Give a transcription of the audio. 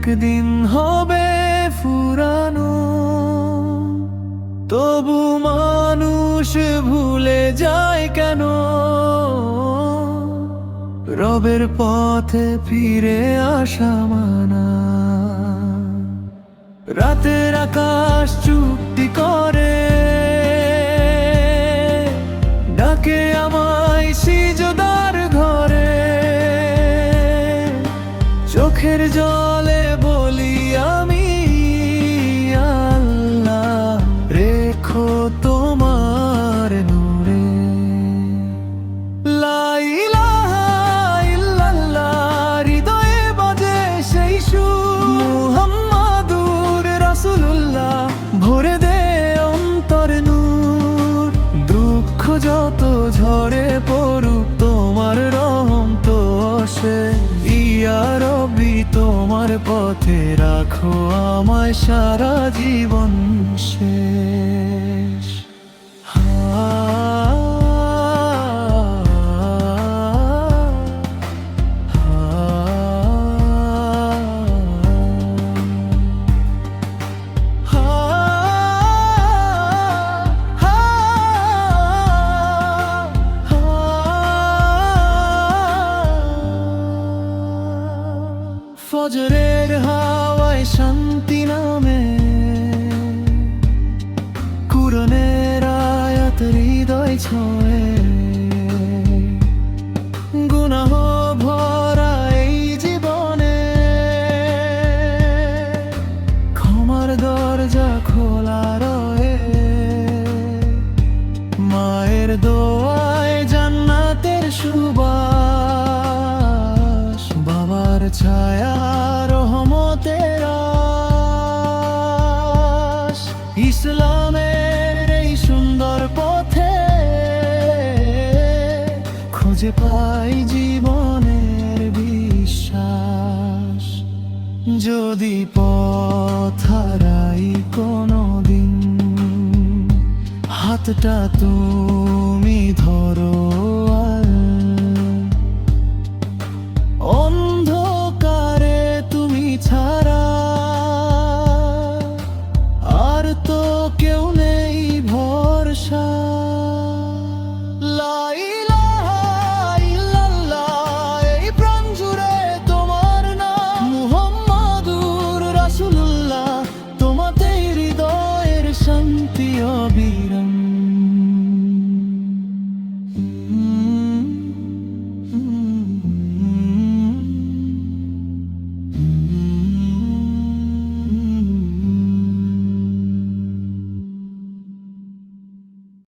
একদিন হবে ফুরানো। তবু মানুষ ভুলে যায় কেন রবের পথে ফিরে আসা মানা। রাতের আকাশ চুক্তি করে ডাকে আমায় সিজদার ঘরে। চোখের জলে বলি আমি, আল্লাহ রেখো তোমার নূরে। লা ইলাহা ইল্লাল্লাহ, হৃদয়ে বাজে সেই সুর। মুহাম্মাদুর রাসূলুল্লাহ, ভরে দে অন্তর নূর। দুঃখ যত ঝরে পড়ুক, তোমার রহম তো আসে। ইয়া রব্বি তোমার পথে রাখো আমায় সারা জীবন শেষ। ফজরের হাওয়ায় শান্তি নামে, কুরআনের আয়াত হৃদয় ছোঁয়ে। গুনাহ ভরা এই জীবনে ক্ষমার দরজা খোলা রয়ে। মায়ের দোয়ায় জান্নাতের সুবাস, বাবার ছায়া রহমতের আশ। ইসলামের এই সুন্দর পথে খুঁজে পাই জীবনের বিশ্বাস। যদি পথ হারাই কোনোদিন, হাতটা তুমি